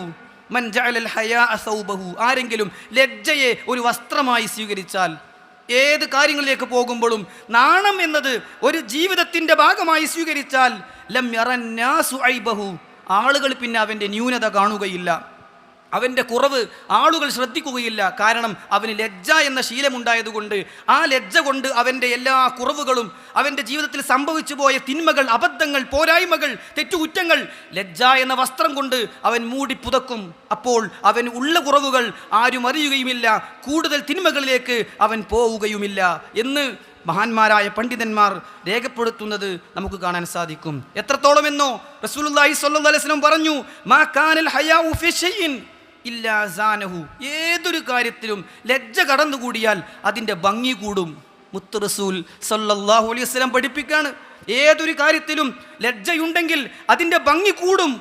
മൻ ജഅലൽ ഹയാഅ സൗബഹു, ആരെങ്കിലും ലജ്ജയെ ഒരു വസ്ത്രമായി സ്വീകരിച്ചാൽ, ഏത് കാര്യങ്ങളിലേക്ക് പോകുമ്പോഴും നാണം എന്നത് ഒരു ജീവിതത്തിൻ്റെ ഭാഗമായി സ്വീകരിച്ചാൽ, ലം യറന്നാസു ഐബഹു, ആളുകൾ പിന്നെ അവൻ്റെ ന്യൂനത കാണുകയില്ല, അവൻ്റെ കുറവ് ആളുകൾ ശ്രദ്ധിക്കുകയില്ല. കാരണം അവന് ലജ്ജ എന്ന ശീലമുണ്ടായതുകൊണ്ട് ആ ലജ്ജ കൊണ്ട് അവൻ്റെ എല്ലാ കുറവുകളും, അവൻ്റെ ജീവിതത്തിൽ സംഭവിച്ചു പോയ തിന്മകൾ, അബദ്ധങ്ങൾ, പോരായ്മകൾ, തെറ്റുകുറ്റങ്ങൾ ലജ്ജ എന്ന വസ്ത്രം കൊണ്ട് അവൻ മൂടി പുതക്കും. അപ്പോൾ അവൻ ഉള്ള കുറവുകൾ ആരും അറിയുകയുമില്ല, കൂടുതൽ തിന്മകളിലേക്ക് അവൻ പോവുകയുമില്ല എന്ന് മഹാന്മാരായ പണ്ഡിതന്മാർ രേഖപ്പെടുത്തുന്നത് നമുക്ക് കാണാൻ സാധിക്കും. എത്രത്തോളം എന്നോ റസൂലുള്ളാഹി സ്വല്ലല്ലാഹു അലൈഹി വസല്ലം പറഞ്ഞു, മാ കാനൽ ഹയാഉ ഫി ഷൈഇൻ ഇല്ലാ സാനഹു, ഏതൊരു കാര്യത്തിലും ലജ്ജ കടന്നുകൂടിയാൽ അതിൻ്റെ ഭംഗി കൂടും. മുത്ത് റസൂൽ സ്വല്ലല്ലാഹു അലൈഹി വസല്ലം പഠിപ്പിക്കാണ്, ഏതൊരു കാര്യത്തിലും ലജ്ജയുണ്ടെങ്കിൽ അതിൻ്റെ ഭംഗി കൂടും.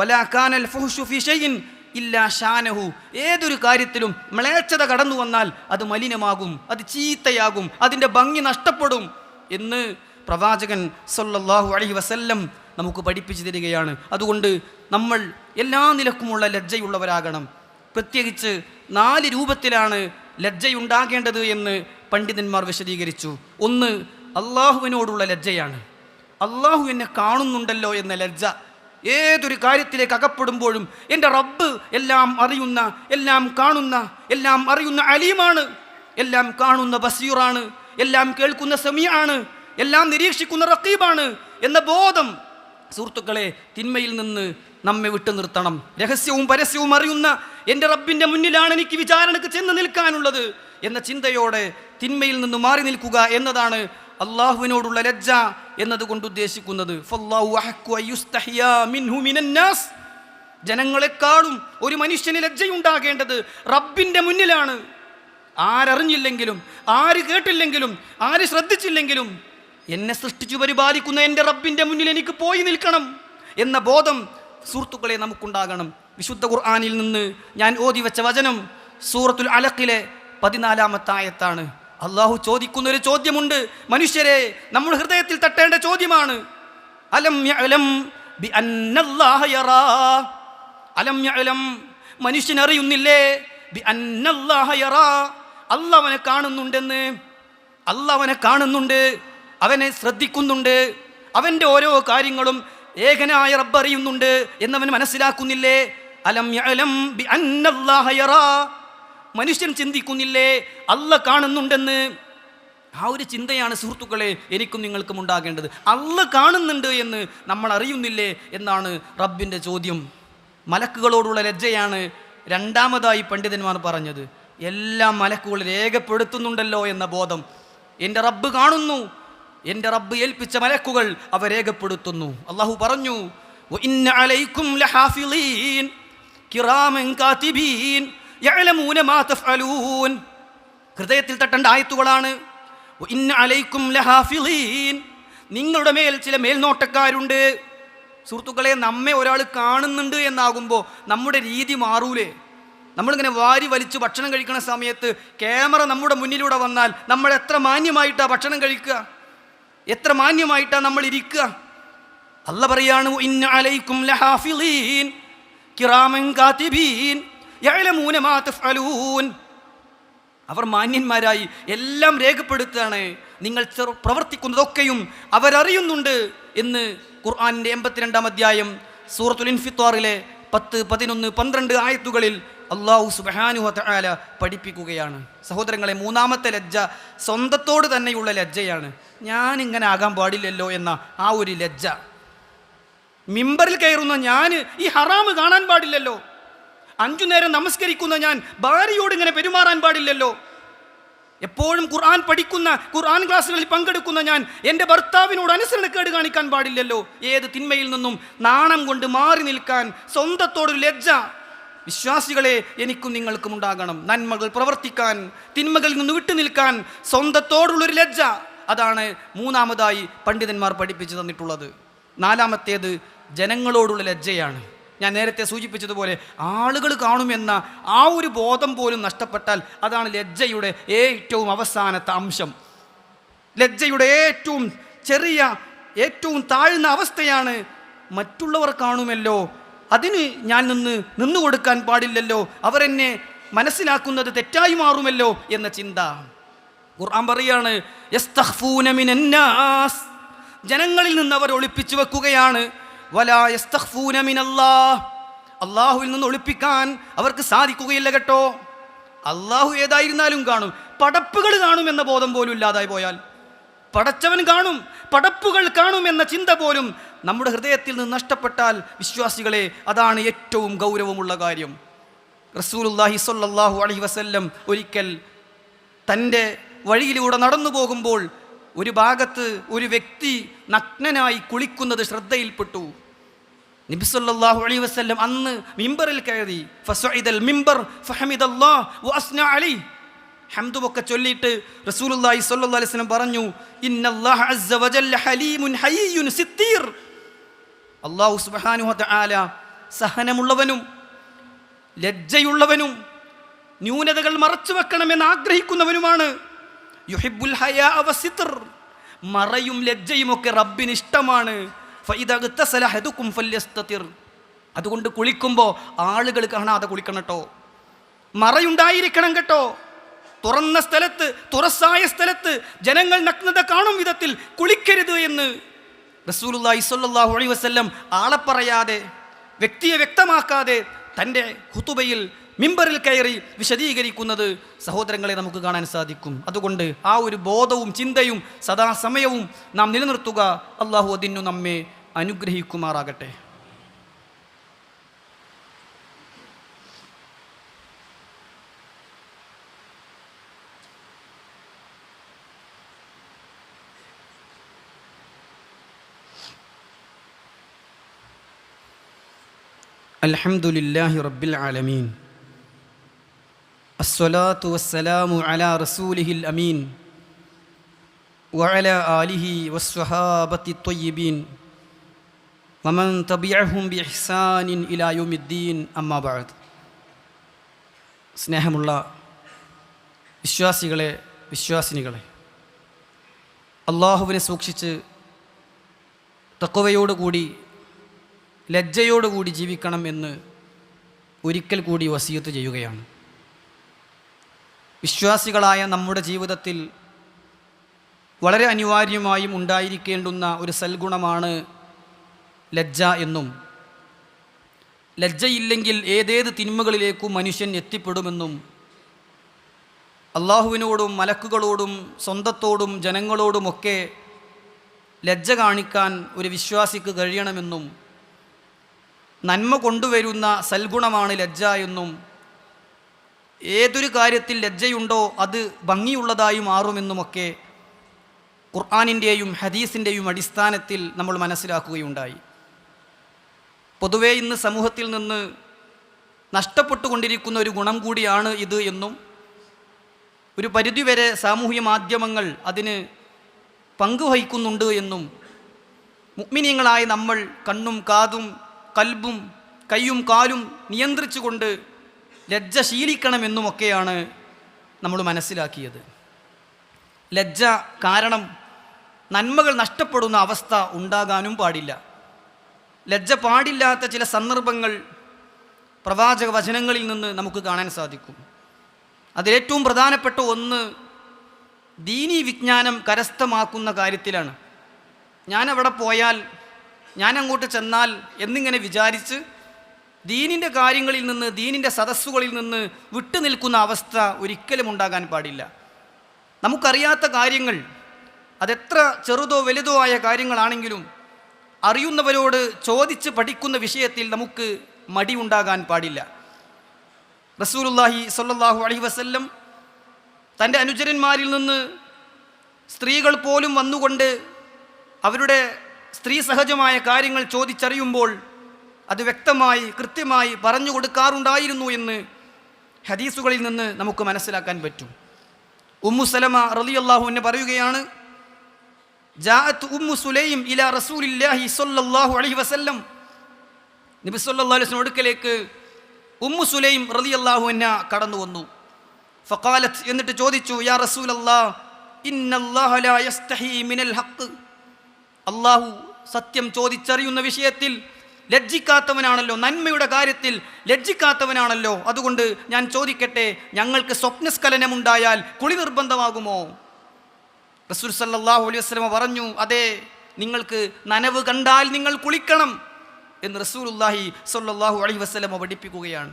വലാ കാനൽ ഫുഹ്ഷു ഫി ഷൈഇൻ ഇല്ലാ ഷാനഹു, ഏതൊരു കാര്യത്തിലും മ്ലേച്ഛത കടന്നു വന്നാൽ അത് മലിനമാകും, അത് ചീത്തയാകും, അതിൻ്റെ ഭംഗി നഷ്ടപ്പെടും എന്ന് പ്രവാചകൻ സല്ലല്ലാഹു അലൈഹി വസല്ലം നമുക്ക് പഠിപ്പിച്ചു തരികയാണ്. അതുകൊണ്ട് നമ്മൾ എല്ലാ നിലക്കുമുള്ള ലജ്ജയുള്ളവരാകണം. പ്രത്യേകിച്ച് 4 രൂപത്തിലാണ് ലജ്ജയുണ്ടാകേണ്ടത് എന്ന് പണ്ഡിതന്മാർ വിശദീകരിച്ചു. ഒന്ന്, അള്ളാഹുവിനോടുള്ള ലജ്ജയാണ്. അള്ളാഹു എന്നെ കാണുന്നുണ്ടല്ലോ എന്ന ലജ്ജ. ഏതൊരു കാര്യത്തിലേക്ക് അകപ്പെടുമ്പോഴും എൻ്റെ റബ്ബ് എല്ലാം അറിയുന്ന, എല്ലാം കാണുന്ന, എല്ലാം അറിയുന്ന അലീമാണ്, എല്ലാം കാണുന്ന ബസീറാണ്, എല്ലാം കേൾക്കുന്ന സമീആണ്, എല്ലാം നിരീക്ഷിക്കുന്ന റഖീബാണ് എന്ന ബോധം സുഹൃത്തുക്കളെ തിന്മയിൽ നിന്ന് നമ്മെ വിട്ടു നിർത്തണം. രഹസ്യവും പരസ്യവും അറിയുന്ന എൻ്റെ റബ്ബിൻ്റെ മുന്നിലാണ് എനിക്ക് വിചാരണക്ക് ചെന്ന് നിൽക്കാനുള്ളത് എന്ന ചിന്തയോടെ തിന്മയിൽ നിന്ന് മാറി നിൽക്കുക എന്നതാണ് അള്ളാഹുവിനോടുള്ള ലജ്ജ എന്നതുകൊണ്ട് ഉദ്ദേശിക്കുന്നത്. ജനങ്ങളെക്കാളും ഒരു മനുഷ്യന് ലജ്ജയുണ്ടാകേണ്ടത് റബ്ബിൻ്റെ മുന്നിലാണ്. ആരറിഞ്ഞില്ലെങ്കിലും, ആര് കേട്ടില്ലെങ്കിലും, ആര് ശ്രദ്ധിച്ചില്ലെങ്കിലും എന്നെ സൃഷ്ടിച്ചു പരിപാലിക്കുന്ന എൻ്റെ റബ്ബിൻ്റെ മുന്നിൽ എനിക്ക് പോയി നിൽക്കണം എന്ന ബോധം സുഹൃത്തുക്കളെ നമുക്കുണ്ടാകണം. വിശുദ്ധ ഖുർആനിൽ നിന്ന് ഞാൻ ഓതി വെച്ച വചനം സൂറത്തുൽ അലഖിലെ 14-ാമത്തെ ആയത്താണ്. അള്ളാഹു ചോദിക്കുന്ന ഒരു ചോദ്യമുണ്ട്. മനുഷ്യരെ, നമ്മുടെ ഹൃദയത്തിൽ തട്ടേണ്ട ചോദ്യമാണ്. അലം യഅലം ബി അന്നല്ലാഹ യറാ. അലം യഅലം, മനുഷ്യൻ അറിയുന്നില്ലേ? ബി അന്നല്ലാഹ യറാ, അല്ലാഹു അവനെ കാണുന്നുണ്ടെന്ന്. അല്ലാഹു അവനെ കാണുന്നുണ്ട്, അവനെ ശ്രദ്ധിക്കുന്നുണ്ട്, അവൻ്റെ ഓരോ കാര്യങ്ങളും ഏകനായ റബ്ബ് അറിയുന്നുണ്ട് എന്നവൻ മനസ്സിലാക്കുന്നില്ലേ? അലം യഅലം ബി അന്നല്ലാഹ യറാ, മനുഷ്യൻ ചിന്തിക്കുന്നില്ലേ അല്ലാഹ് കാണുന്നുണ്ടെന്ന്? ആ ഒരു ചിന്തയാണ് സുഹൃത്തുക്കളെ എനിക്കും നിങ്ങൾക്കും ഉണ്ടാകേണ്ടത്. അല്ലാഹ് കാണുന്നുണ്ട് എന്ന് നമ്മൾ അറിയുന്നില്ലേ എന്നാണ് റബ്ബിൻ്റെ ചോദ്യം. മലക്കുകളോടുള്ള ലജ്ജയാണ് രണ്ടാമതായി പണ്ഡിതന്മാർ പറഞ്ഞത്. എല്ലാം മലക്കുകൾ രേഖപ്പെടുത്തുന്നുണ്ടല്ലോ എന്ന ബോധം. എൻ്റെ റബ്ബ് കാണുന്നു, എൻ്റെ റബ്ബ് ഏൽപ്പിച്ച മലക്കുകൾ അവ രേഖപ്പെടുത്തുന്നു. അള്ളാഹു പറഞ്ഞു, വഇന്ന അലൈക്കും ലഹാഫിളീൻ കിറാമൻ കാതിബീൻ യഅലമൂന മാ തഫ്അലൂൻ. ഹൃദയത്തിൽ തട്ടേണ്ട ആയത്തുകളാണ്. വഇന്ന അലൈക്കും ലഹാഫിളീൻ, നിങ്ങളുടെ മേൽ ചില മേൽനോട്ടക്കാരുണ്ട്. സുഹൃത്തുക്കളെ, നമ്മെ ഒരാൾ കാണുന്നുണ്ട് എന്നാകുമ്പോൾ നമ്മുടെ രീതി മാറൂലേ? നമ്മളിങ്ങനെ വാരി വലിച്ച് ഭക്ഷണം കഴിക്കുന്ന സമയത്ത് ക്യാമറ നമ്മുടെ മുന്നിലൂടെ വന്നാൽ നമ്മൾ എത്ര മാന്യമായിട്ടാണ് ഭക്ഷണം കഴിക്കുക, എത്ര മാന്യമായിട്ടാണ് നമ്മൾ ഇരിക്കുക. അല്ലാഹ് പറയാണ്, ഇന്ന അലൈക്കും ലഹാഫിളീൻ കിറാമൻ കാതിബീൻ യഅലമൂന മാ തഫ്അലൂൻ. അവർ മാന്യന്മാരായി എല്ലാം രേഖപ്പെടുത്തുകയാണ്. നിങ്ങൾ പ്രവർത്തിക്കുന്നതൊക്കെയും അവരറിയുന്നുണ്ട് എന്ന് ഖുർആനിൻ്റെ 82-ാം അധ്യായം സൂറത്തുൽ ഇൻഫിത്താറിലെ 10, 11, 12 ആയത്തുകളിൽ അല്ലാഹു സുബ്ഹാനഹു വ തആല പഠിപ്പിക്കുകയാണ്. സഹോദരങ്ങളെ, മൂന്നാമത്തെ ലജ്ജ സ്വന്തത്തോട് തന്നെയുള്ള ലജ്ജയാണ്. ഞാനിങ്ങനെ ആകാൻ പാടില്ലല്ലോ എന്ന ആ ഒരു ലജ്ജ. മിമ്പറിൽ കയറുന്ന ഞാൻ ഈ ഹറാമ് കാണാൻ പാടില്ലല്ലോ. 5 നേരം നമസ്കരിക്കുന്ന ഞാൻ ഭാര്യയോട് ഇങ്ങനെ പെരുമാറാൻ പാടില്ലല്ലോ. എപ്പോഴും ഖുർആൻ പഠിക്കുന്ന, ഖുർആൻ ക്ലാസ്സുകളിൽ പങ്കെടുക്കുന്ന ഞാൻ എൻ്റെ ഭർത്താവിനോട് അനുസരണക്കേട് കാണിക്കാൻ പാടില്ലല്ലോ. ഏത് തിന്മയിൽ നിന്നും നാണം കൊണ്ട് മാറി നിൽക്കാൻ സ്വന്തത്തോടൊരു ലജ്ജ വിശ്വാസികളെ എനിക്കും നിങ്ങൾക്കും ഉണ്ടാകണം. നന്മകൾ പ്രവർത്തിക്കാൻ, തിന്മകളിൽ നിന്ന് വിട്ടു നിൽക്കാൻ സ്വന്തത്തോടുള്ളൊരു ലജ്ജ. അതാണ് മൂന്നാമതായി പണ്ഡിതന്മാർ പഠിപ്പിച്ചു തന്നിട്ടുള്ളത്. നാലാമത്തേത് ജനങ്ങളോടുള്ള ലജ്ജയാണ്. ഞാൻ നേരത്തെ സൂചിപ്പിച്ചതുപോലെ ആളുകൾ കാണുമെന്ന ആ ഒരു ബോധം പോലും നഷ്ടപ്പെട്ടാൽ അതാണ് ലജ്ജയുടെ ഏറ്റവും അവസാനത്തെ അംശം. ലജ്ജയുടെ ഏറ്റവും ചെറിയ, ഏറ്റവും താഴ്ന്ന അവസ്ഥയാണ് മറ്റുള്ളവർ കാണുമല്ലോ, അതിന് ഞാൻ നിന്നു കൊടുക്കാൻ പാടില്ലല്ലോ, അവരെന്നെ മനസ്സിലാക്കുന്നത് തെറ്റായി മാറുമല്ലോ എന്ന ചിന്ത. ഖുർആൻ പറയാണ്, യസ്തഖ്ഫൂന മിനന്നാസ്, ജനങ്ങളിൽ നിന്ന് അവർ ഒളിപ്പിച്ചു വെക്കുകയാണ്. വലാ യസ്തഖ്ഫൂന മിനല്ലാഹ്, അല്ലാഹുവിൽ നിന്ന് ഒളിപ്പിക്കാൻ അവർക്ക് സാധിക്കുകയില്ല കേട്ടോ. അല്ലാഹു ഏതായിരുന്നാലും കാണും. പടപ്പുകൾ കാണുമെന്ന ബോധം പോലും ഇല്ലാതായി പോയാൽ, പടച്ചവൻ കാണും, പടപ്പുകൾ കാണുമെന്ന ചിന്ത പോലും നമ്മുടെ ഹൃദയത്തിൽ നിന്ന് നഷ്ടപ്പെട്ടാൽ വിശ്വാസികളെ അതാണ് ഏറ്റവും ഗൗരവമുള്ള കാര്യം. റസൂലുള്ളാഹി സ്വല്ലല്ലാഹു അലൈഹി വസല്ലം ഒരിക്കൽ തൻ്റെ വഴിയിലൂടെ നടന്നു പോകുമ്പോൾ ഒരു ഭാഗത്ത് ഒരു വ്യക്തി നഗ്നനായി കുളിക്കുന്നത് ശ്രദ്ധയിൽപ്പെട്ടു. നബി സല്ലല്ലാഹു അലൈഹി വസല്ലം അന്ന് മിമ്പറിൽ കയറി, ഫസഇദൽ മിമ്പർ ഫഹമിദല്ലാഹ് വഅസ്ന അലൈഹി, ഹംദുമൊക്കെ ചൊല്ലിയിട്ട് റസൂലുള്ളാഹി സ്വല്ലല്ലാഹു അലൈഹി വസല്ലം പറഞ്ഞു, ഇന്നല്ലാഹ അസ്സ വജല്ല ഹലീമുൻ ഹയ്യുൻ സിത്തീർ, അല്ലാഹു സുബ്ഹാനഹു വ തആല സഹനമുള്ളവനും ലജ്ജയുള്ളവനും ന്യൂനതകൾ മറച്ചു വെക്കണമെന്ന് ആഗ്രഹിക്കുന്നവനുമാണ്. യുഹിബ്ബുൽ ഹയാ വസിത്ർ, മറയും ലജ്ജയും ഒക്കെ റബ്ബിന് ഇഷ്ടമാണ്. ഫഇദാ ഗതസല ഹദുകും ഫല്യസ്തതിർ, അതുകൊണ്ട് കുളിക്കുമ്പോൾ ആളുകൾ കാണാതെ കുളിക്കണം കേട്ടോ, മറയുണ്ടായിരിക്കണം കേട്ടോ. തുറന്ന സ്ഥലത്ത്, തുറസായ സ്ഥലത്ത് ജനങ്ങൾ നഗ്നത കാണും വിധത്തിൽ കുളിക്കരുത് എന്ന് റസൂലുള്ളാഹി സ്വല്ലല്ലാഹു അലൈഹി വസല്ലം ആളെ പറയാതെ, വ്യക്തിയെ വ്യക്തമാക്കാതെ തൻ്റെ ഖുതുബയിൽ മിമ്പറിൽ കയറി വിശദീകരിക്കുന്നത് സഹോദരങ്ങളെ നമുക്ക് കാണാൻ സാധിക്കും. അതുകൊണ്ട് ആ ഒരു ബോധവും ചിന്തയും സദാസമയവും നാം നിലനിർത്തുക. അള്ളാഹു അതിനു നമ്മെ അനുഗ്രഹിക്കുമാറാകട്ടെ. അൽഹംദുലില്ലാഹി റബ്ബിൽ ആലമീൻ. അസ്സലാത്തു വസ്സലാമു അലാ റസൂലിഹിൽ അമീൻ വഅലാ ആലിഹി വസ്സഹാബത്തി ത്വയ്യിബീൻ വമൻ തബിഅഹും ബിഇഹ്സാനിൻ ഇലാ യൗമിദ്ദീൻ. അമ്മാ ബഅദ്. സ്നേഹമുള്ള വിശ്വാസികളെ, വിശ്വാസിനികളെ, അള്ളാഹുവിനെ സൂക്ഷിച്ച് തഖ്വയോടുകൂടി ലജ്ജയോടുകൂടി ജീവിക്കണം എന്ന് ഒരിക്കൽ കൂടി വസിയത്ത് ചെയ്യുകയാണ്. വിശ്വാസികളായ നമ്മുടെ ജീവിതത്തിൽ വളരെ അനിവാര്യമായും ഉണ്ടായിരിക്കേണ്ടുന്ന ഒരു സൽഗുണമാണ് ലജ്ജ എന്നും, ലജ്ജയില്ലെങ്കിൽ ഏതേത് തിന്മകളിലേക്കും മനുഷ്യൻ എത്തിപ്പെടുമെന്നും അള്ളാഹുവിനോടും മലക്കുകളോടും സ്വന്തത്തോടും ജനങ്ങളോടുമൊക്കെ ലജ്ജ കാണിക്കാൻ ഒരു വിശ്വാസിക്ക് കഴിയണമെന്നും നന്മ കൊണ്ടുവരുന്ന സൽഗുണമാണ് ലജ്ജ എന്നും ഏതൊരു കാര്യത്തിൽ ലജ്ജയുണ്ടോ അത് ഭംഗിയുള്ളതായി മാറുമെന്നുമൊക്കെ ഖുർആനിൻ്റെയും ഹദീസിൻ്റെയും അടിസ്ഥാനത്തിൽ നമ്മൾ മനസ്സിലാക്കുകയുണ്ടായി. പൊതുവേ ഇന്ന് സമൂഹത്തിൽ നിന്ന് നഷ്ടപ്പെട്ടുകൊണ്ടിരിക്കുന്ന ഒരു ഗുണം കൂടിയാണ് ഇത് എന്നും ഒരു പരിധിവരെ സാമൂഹ്യ മാധ്യമങ്ങൾ അതിന് പങ്കുവഹിക്കുന്നുണ്ട് എന്നും മുഅ്മിനീങ്ങളായ നമ്മൾ കണ്ണും കാതും കൽബും കൈയും കാലും നിയന്ത്രിച്ചുകൊണ്ട് ലജ്ജ ശീലിക്കണമെന്നുമൊക്കെയാണ് നമ്മൾ മനസ്സിലാക്കിയത്. ലജ്ജ കാരണം നന്മകൾ നഷ്ടപ്പെടുന്ന അവസ്ഥ ഉണ്ടാകാനും പാടില്ല. ലജ്ജ പാടില്ലാത്ത ചില സന്ദർഭങ്ങൾ പ്രവാചക വചനങ്ങളിൽ നിന്ന് നമുക്ക് കാണാൻ സാധിക്കും. അതിലേറ്റവും പ്രധാനപ്പെട്ട ഒന്ന് ദീനീ വിജ്ഞാനം കരസ്ഥമാക്കുന്ന കാര്യത്തിലാണ്. ഞാനവിടെ പോയാൽ, ഞാൻ അങ്ങോട്ട് ചെന്നാൽ എന്നിങ്ങനെ വിചാരിച്ച് ദീനിൻ്റെ കാര്യങ്ങളിൽ നിന്ന്, ദീനിൻ്റെ സദസ്സുകളിൽ നിന്ന് വിട്ടു നിൽക്കുന്ന അവസ്ഥ ഒരിക്കലും ഉണ്ടാകാൻ പാടില്ല. നമുക്കറിയാത്ത കാര്യങ്ങൾ, അതെത്ര ചെറുതോ വലുതോ ആയ കാര്യങ്ങളാണെങ്കിലും അറിയുന്നവരോട് ചോദിച്ച് പഠിക്കുന്ന വിഷയത്തിൽ നമുക്ക് മടിയുണ്ടാകാൻ പാടില്ല. റസൂലുള്ളാഹി സ്വല്ലല്ലാഹു അലൈഹി വസല്ലം തൻ്റെ അനുചരന്മാരിൽ നിന്ന് സ്ത്രീകൾ പോലും വന്നുകൊണ്ട് അവരുടെ സ്ത്രീ സഹജമായ കാര്യങ്ങൾ ചോദിച്ചറിയുമ്പോൾ അത് വ്യക്തമായി കൃത്യമായി പറഞ്ഞു കൊടുക്കാറുണ്ടായിരുന്നു എന്ന് ഹദീസുകളിൽ നിന്ന് നമുക്ക് മനസ്സിലാക്കാൻ പറ്റും. ഉമ്മു സലമ റളിയല്ലാഹു അൻഹ പറയുകയാണ്, ജാഅത്ത് ഉമ്മു സുലൈം ഇലാ റസൂലില്ലാഹി സ്വല്ലല്ലാഹു അലൈഹി വസല്ലം. നബി സ്വല്ലല്ലാഹു അലൈഹി വസല്ലം അടുക്കലേക്ക് ഉമ്മു സുലൈം റളിയല്ലാഹു അൻഹ കടന്നു വന്നു. ഫഖാലത്ത്, എന്നിട്ട് ചോദിച്ചു, യാ റസൂലല്ലാഹ്, ഇന്നല്ലാഹ ലാ യസ്തഹി മിനൽ ഹഖ്. അല്ലാഹു സത്യം ചോദിച്ചറിയുന്ന വിഷയത്തിൽ ലജ്ജിക്കാത്തവനാണല്ലോ, നന്മയുടെ കാര്യത്തിൽ ലജ്ജിക്കാത്തവനാണല്ലോ. അതുകൊണ്ട് ഞാൻ ചോദിക്കട്ടെ, ഞങ്ങൾക്ക് സ്വപ്നസ്ഖലനമുണ്ടായാൽ കുളി നിർബന്ധമാകുമോ? റസൂൽ സല്ലല്ലാഹു അലൈഹി വസല്ലം പറഞ്ഞു, അതെ, നിങ്ങൾക്ക് നനവ് കണ്ടാൽ നിങ്ങൾ കുളിക്കണം എന്ന് റസൂലുള്ളാഹി സ്വല്ലല്ലാഹു അലൈഹി വസല്ലം പഠിപ്പിക്കുകയാണ്.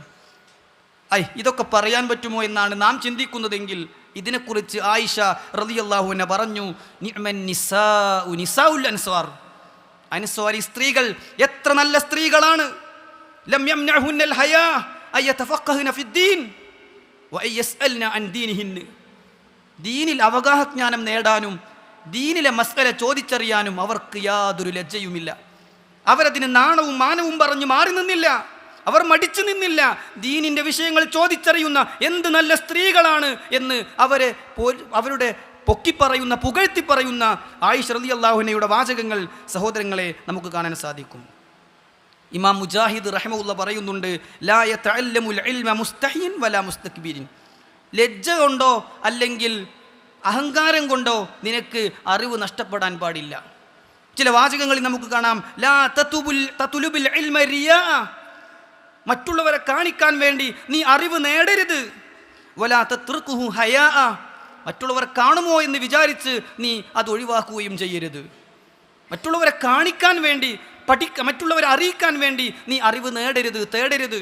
ഇതൊക്കെ പറയാൻ പറ്റുമോ എന്നാണ് നാം ചിന്തിക്കുന്നതെങ്കിൽ ഇതിനെക്കുറിച്ച് ആയിഷ റളിയല്ലാഹു അൻഹ പറഞ്ഞു, നിഅമൻ നിസാഉ നിസാഉൽ അൻസ്വാർ. അൻസ്വാരി സ്ത്രീകൾ എത്ര നല്ല സ്ത്രീകളാണ്. ലം യംനഉഹുന്നൽ ഹയാ അയതഫഖഹന ഫിദ്ദീൻ വയസ്അൽന അൻ ദീനിഹിൻ. ദീനിൽ അവഗാഹജ്ഞാനം നേടാനും ദീനിലെ മസ്അല ചോദിച്ചറിയാനും അവർക്ക് യാതൊരു ലജ്ജയുമില്ല. അവരതിന് നാണവും മാനവും പറഞ്ഞു മാറി നിന്നില്ല, അവർ മടിച്ചു നിന്നില്ല. ദീനിൻ്റെ വിഷയങ്ങൾ ചോദിച്ചറിയുന്ന എന്ത് നല്ല സ്ത്രീകളാണ് എന്ന് അവരുടെ പൊക്കിപ്പറയുന്ന, പുകഴ്ത്തി പറയുന്ന ആയിഷ റളിയല്ലാഹു അൻഹയുടെ വാചകങ്ങൾ സഹോദരങ്ങളെ നമുക്ക് കാണാൻ സാധിക്കും. ഇമാം മുജാഹിദ് റഹിമഹുല്ലാഹ് പറയുന്നുണ്ട്, ലാ യതഅല്ലമുൽ ഇൽമ മുസ്തഹിൻ വലാ മുസ്തക്ബിരിൻ. ലജ്ജ കൊണ്ടോ അല്ലെങ്കിൽ അഹങ്കാരം കൊണ്ടോ നിനക്ക് അറിവ് നഷ്ടപ്പെടാൻ പാടില്ല. ചില വാചകങ്ങളിൽ നമുക്ക് കാണാം, ലാ തതുലുബിൽ ഇൽമ റിയാ. മറ്റുള്ളവരെ കാണിക്കാൻ വേണ്ടി നീ അറിവ് നേടരുത്. വലാ തത്റുഖുഹു ഹയാ. മറ്റുള്ളവർ കാണുമോ എന്ന് വിചാരിച്ച് നീ അത് ഒഴിവാക്കുകയും ചെയ്യരുത്. മറ്റുള്ളവരെ കാണിക്കാൻ വേണ്ടി മറ്റുള്ളവരെ അറിയിക്കാൻ വേണ്ടി നീ അറിവ് നേടരുത്, തേടരുത്.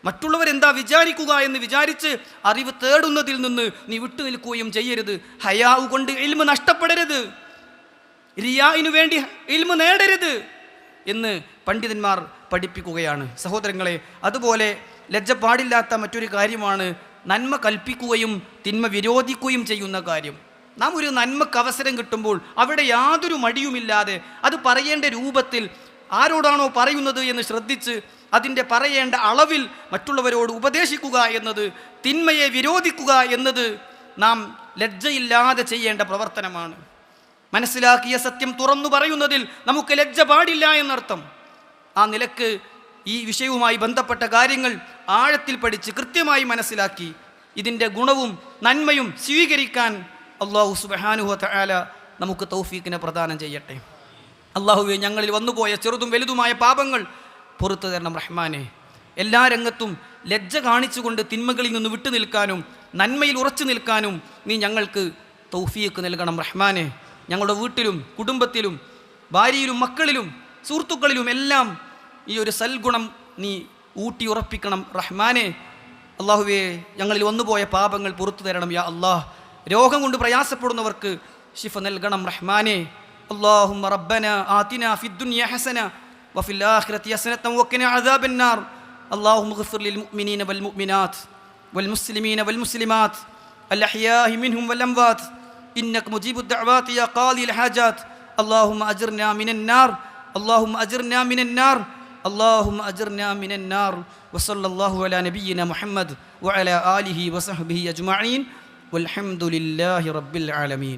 മറ്റുള്ളവരെന്താ വിചാരിക്കുക എന്ന് വിചാരിച്ച് അറിവ് തേടുന്നതിൽ നിന്ന് നീ വിട്ടുനിൽക്കുകയും ചെയ്യരുത്. ഹയാവ് കൊണ്ട് ഇൽമ് നഷ്ടപ്പെടരുത്, റിയാഇനു വേണ്ടി ഇൽമ് നേടരുത് എന്ന് പണ്ഡിതന്മാർ പഠിപ്പിക്കുകയാണ്. സഹോദരങ്ങളെ, അതുപോലെ ലജ്ജ പാടില്ലാത്ത മറ്റൊരു കാര്യമാണ് നന്മ കൽപ്പിക്കുകയും തിന്മ വിരോധിക്കുകയും ചെയ്യുന്ന കാര്യം. നാം ഒരു നന്മക്ക് അവസരം കിട്ടുമ്പോൾ അവിടെ യാതൊരു മടിയുമില്ലാതെ അത് പറയേണ്ട രൂപത്തിൽ ആരോടാണോ പറയുന്നത് എന്ന് ശ്രദ്ധിച്ച് അതിൻ്റെ പറയേണ്ട അളവിൽ മറ്റുള്ളവരോട് ഉപദേശിക്കുക എന്നത്, തിന്മയെ വിരോധിക്കുക എന്നത് നാം ലജ്ജയില്ലാതെ ചെയ്യേണ്ട പ്രവർത്തനമാണ്. മനസ്സിലാക്കിയ സത്യം തുറന്നു പറയുന്നതിൽ നമുക്ക് ലജ്ജ പാടില്ല എന്നർത്ഥം. ആ നിലക്ക് ഈ വിഷയവുമായി ബന്ധപ്പെട്ട കാര്യങ്ങൾ ആഴത്തിൽ പഠിച്ച് കൃത്യമായി മനസ്സിലാക്കി ഇതിൻ്റെ ഗുണവും നന്മയും സ്വീകരിക്കാൻ അല്ലാഹു സുബ്ഹാനഹു വ തആല നമുക്ക് തൗഫീഖിനെ പ്രദാനം ചെയ്യട്ടെ. അല്ലാഹുവേ, ഞങ്ങളിൽ വന്നുപോയ ചെറുതും വലുതുമായ പാപങ്ങൾ പുറത്തു തരണം റഹ്മാനെ. എല്ലാ രംഗത്തും ലജ്ജ കാണിച്ചുകൊണ്ട് തിന്മകളിൽ നിന്ന് വിട്ടു നിൽക്കാനും നന്മയിൽ ഉറച്ചു നിൽക്കാനും നീ ഞങ്ങൾക്ക് തൗഫീഖ് നൽകണം റഹ്മാനെ. ഞങ്ങളുടെ വീട്ടിലും കുടുംബത്തിലും ഭാര്യയിലും മക്കളിലും സുഹൃത്തുക്കളിലും എല്ലാം ഈ ഒരു സൽഗുണം നീ ഊട്ടിയുറപ്പിക്കണം റഹ്മാനെ. അല്ലാഹുവേ, ഞങ്ങളിൽ വന്നുപോയ പാപങ്ങൾ പുറത്തു തരണം യാ അല്ലാഹ്. രോഗം കൊണ്ട് പ്രയാസപ്പെടുന്നവർക്ക് ശിഫ നൽകണം റഹ്മാനെ. അല്ലാഹുമ്മ റബ്ബന ആതിനാ ഫിദ്ദുനിയ ഹസന വഫിൽ ആഖിറതി ഹസനത വഖിനാ അദാബന്നാർ. അല്ലാഹുമ്മ ഗ്ഫിർ ലിൽ മുഅ്മിനീന വൽ മുഅ്മിനാത്ത് വൽ മുസ്ലിമീന വൽ മുസ്ലിമാത്ത് അൽ അഹ്യാഇ മിൻഹും വൽ അംവാത്ത് ഇന്നക മുജീബുദ് ദഅവാതി യാ ഖാദിൽ ഹാജാത്ത്. അല്ലാഹുമ്മ അജിർനാ മിനൻ നാർ, അല്ലാഹുമ്മ അജിർനാ മിനൻ നാർ, اللهم أجرنا من النار. وصلى الله على نبينا محمد وعلى آله وصحبه أجمعين والحمد لله رب العالمين.